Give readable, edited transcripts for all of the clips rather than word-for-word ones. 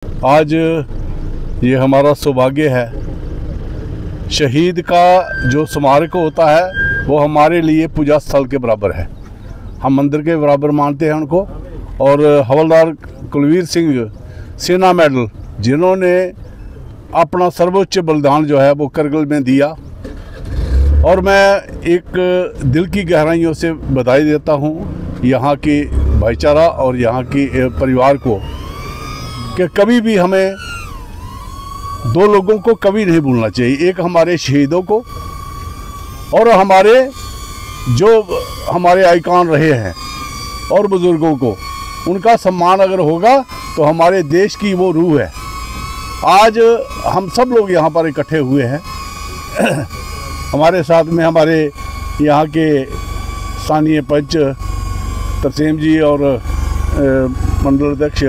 आज ये हमारा सौभाग्य है, शहीद का जो स्मारक होता है वो हमारे लिए पूजा स्थल के बराबर है। हम मंदिर के बराबर मानते हैं उनको। और हवलदार कुलवीर सिंह सेना मेडल, जिन्होंने अपना सर्वोच्च बलिदान जो है वो करगिल में दिया, और मैं एक दिल की गहराइयों से बधाई देता हूँ यहाँ की भाईचारा और यहाँ की परिवार को कि कभी भी हमें दो लोगों को कभी नहीं भूलना चाहिए। एक हमारे शहीदों को और हमारे जो हमारे आइकॉन रहे हैं और बुज़ुर्गों को, उनका सम्मान अगर होगा तो हमारे देश की वो रूह है। आज हम सब लोग यहाँ पर इकट्ठे हुए हैं। हमारे साथ में हमारे यहाँ के स्थानीय पंच तरसेम जी और मंडल अध्यक्ष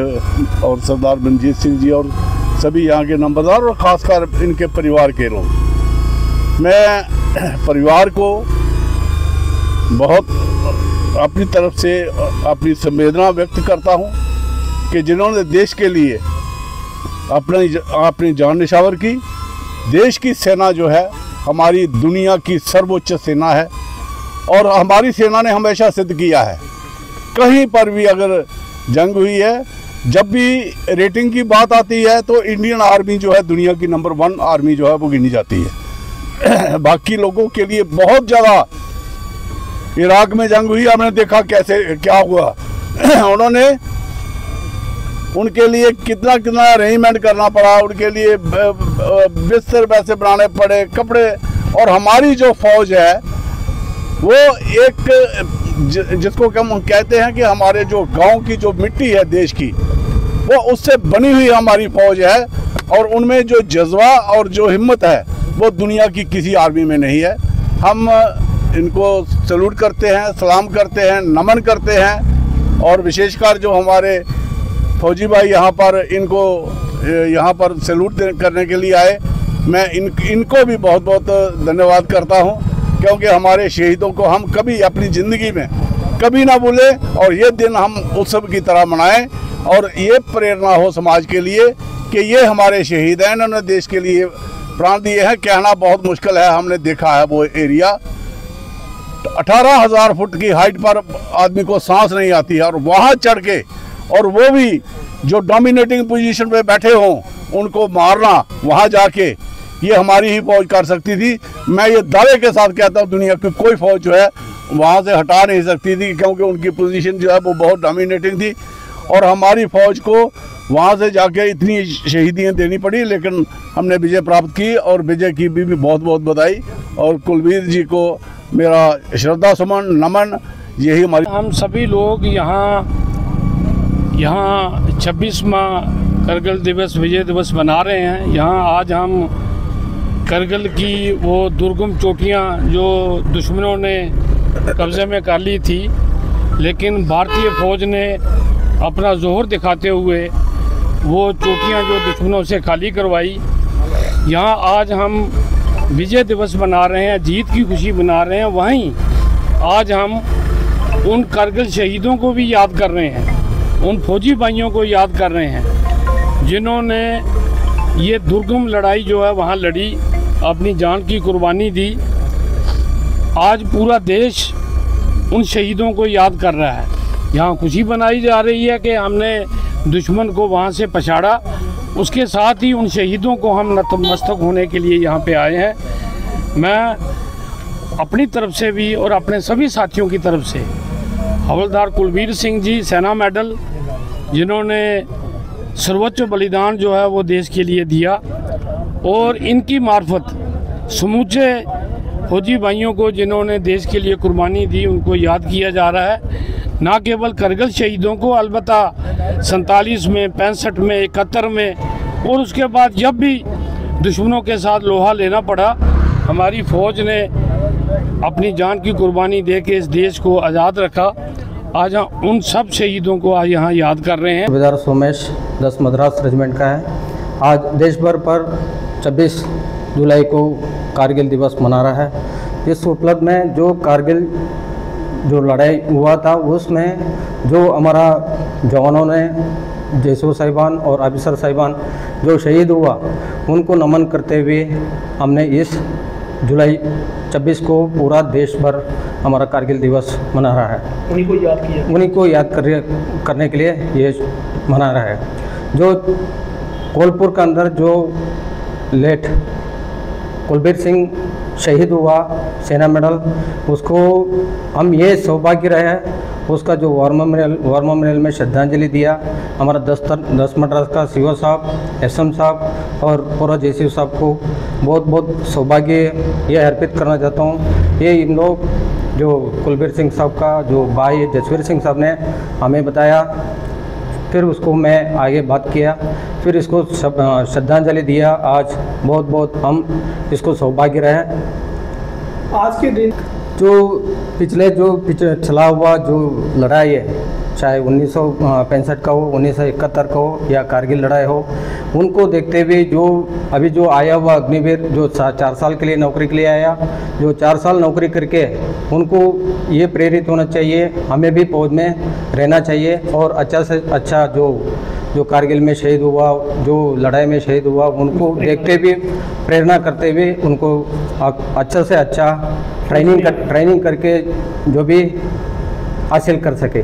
और सरदार मनजीत सिंह जी और सभी यहाँ के नंबरदार और ख़ासकर इनके परिवार के लोग। मैं परिवार को बहुत अपनी तरफ से अपनी संवेदना व्यक्त करता हूँ कि जिन्होंने देश के लिए अपनी जान निछावर की। देश की सेना जो है हमारी दुनिया की सर्वोच्च सेना है और हमारी सेना ने हमेशा सिद्ध किया है, कहीं पर भी अगर जंग हुई है, जब भी रेटिंग की बात आती है तो इंडियन आर्मी जो है दुनिया की नंबर 1 आर्मी जो है वो गिनी जाती है। बाकी लोगों के लिए बहुत ज़्यादा, इराक में जंग हुई, हमने देखा कैसे क्या हुआ। उनके लिए कितना अरेंजमेंट करना पड़ा, उनके लिए बिस्तर वैसे बनाने पड़े, कपड़े। और हमारी जो फौज है वो एक जिसको हम कहते हैं कि हमारे जो गांव की जो मिट्टी है देश की, वो उससे बनी हुई हमारी फौज है। और उनमें जो जज्बा और जो हिम्मत है वो दुनिया की किसी आर्मी में नहीं है। हम इनको सैल्यूट करते हैं, सलाम करते हैं, नमन करते हैं। और विशेषकर जो हमारे फौजी भाई यहाँ पर सैल्यूट करने के लिए आए, मैं इनको भी बहुत बहुत धन्यवाद करता हूँ, क्योंकि हमारे शहीदों को हम कभी अपनी ज़िंदगी में कभी ना भूलें और ये दिन हम उत्सव की तरह मनाएं। और ये प्रेरणा हो समाज के लिए कि ये हमारे शहीद हैं, इन्होंने देश के लिए प्राण दिए हैं। कहना बहुत मुश्किल है, हमने देखा है वो एरिया, 18,000 फुट की हाइट पर आदमी को सांस नहीं आती है, और वहाँ चढ़ के, और वो भी जो डोमिनेटिंग पोजीशन पे बैठे हों, उनको मारना वहाँ जाके, ये हमारी ही फौज कर सकती थी। मैं ये दावे के साथ कहता हूँ दुनिया की कोई फौज जो है वहाँ से हटा नहीं सकती थी, क्योंकि उनकी पोजीशन जो है वो बहुत डोमिनेटिंग थी। और हमारी फौज को वहाँ से जाके इतनी शहीदियाँ देनी पड़ी, लेकिन हमने विजय प्राप्त की, और विजय की भी बहुत बहुत बधाई। और कुलवीर जी को मेरा श्रद्धा सुमन नमन। यही हमारी, हम सभी लोग यहाँ 26वां करगिल दिवस, विजय दिवस मना रहे हैं। यहाँ आज हम करगिल की वो दुर्गम चोटियाँ जो दुश्मनों ने कब्ज़े में कर ली थी, लेकिन भारतीय फ़ौज ने अपना जोहर दिखाते हुए वो चोटियाँ जो दुश्मनों से खाली करवाई। यहाँ आज हम विजय दिवस मना रहे हैं, जीत की खुशी मना रहे हैं। वहीं आज हम उन करगिल शहीदों को भी याद कर रहे हैं, उन फौजी भाइयों को याद कर रहे हैं जिन्होंने ये दुर्गम लड़ाई जो है वहाँ लड़ी, अपनी जान की कुर्बानी दी। आज पूरा देश उन शहीदों को याद कर रहा है। यहाँ खुशी मनाई जा रही है कि हमने दुश्मन को वहाँ से पछाड़ा। उसके साथ ही उन शहीदों को हम नतमस्तक होने के लिए यहाँ पे आए हैं। मैं अपनी तरफ से भी और अपने सभी साथियों की तरफ से हवलदार कुलवीर सिंह जी सेना मेडल, जिन्होंने सर्वोच्च बलिदान जो है वो देश के लिए दिया, और इनकी मार्फत समूचे फौजी भाइयों को जिन्होंने देश के लिए कुर्बानी दी, उनको याद किया जा रहा है। ना केवल करगिल शहीदों को, अलबत्ता 47 में, 65 में, 71 में, और उसके बाद जब भी दुश्मनों के साथ लोहा लेना पड़ा, हमारी फ़ौज ने अपनी जान की कुर्बानी दे के इस देश को आज़ाद रखा। आज हम उन सब शहीदों को आज यहाँ याद कर रहे हैं। सूबेदार सोमेश 10 मद्रास रेजिमेंट का है। आज देश भर पर 26 जुलाई को कारगिल दिवस मना रहा है। इस उपलब्ध में जो कारगिल जो लड़ाई हुआ था उसमें जो हमारा जवानों ने जेसो साहिबान और ऑफिसर साहिबान जो शहीद हुआ उनको नमन करते हुए हमने इस जुलाई 26 को पूरा देश भर हमारा कारगिल दिवस मना रहा है। उन्हीं को याद करने के लिए ये मना रहा है। जो कोलपुर के अंदर जो लेट कुलबीर सिंह शहीद हुआ सेना मेडल, उसको हम ये सौभाग्य रहे हैं उसका जो वार मेमोरियल में श्रद्धांजलि दिया। हमारा 10 मद्रास का सीओ साहब, एसएम साहब और पूरा जेसीओ साहब को बहुत बहुत सौभाग्य ये अर्पित करना चाहता हूँ। ये इन लोग जो कुलबीर सिंह साहब का जो भाई जसवीर सिंह साहब ने हमें बताया, फिर उसको मैं आगे बात किया, फिर इसको श्रद्धांजलि दिया। आज बहुत बहुत हम इसको सौभाग्य रहे। आज के दिन जो पिछले चला हुआ जो लड़ाई है, चाहे 1965 का हो, 1971 का हो या कारगिल लड़ाई हो, उनको देखते हुए जो अभी जो आया हुआ अग्निवीर जो 4 साल के लिए नौकरी के लिए आया, जो 4 साल नौकरी करके उनको ये प्रेरित होना चाहिए हमें भी फौज में रहना चाहिए और अच्छा से अच्छा जो कारगिल में शहीद हुआ, जो लड़ाई में शहीद हुआ, उनको देखते हुए प्रेरणा करते हुए उनको अच्छा से अच्छा ट्रेनिंग करके जो भी हासिल कर सके।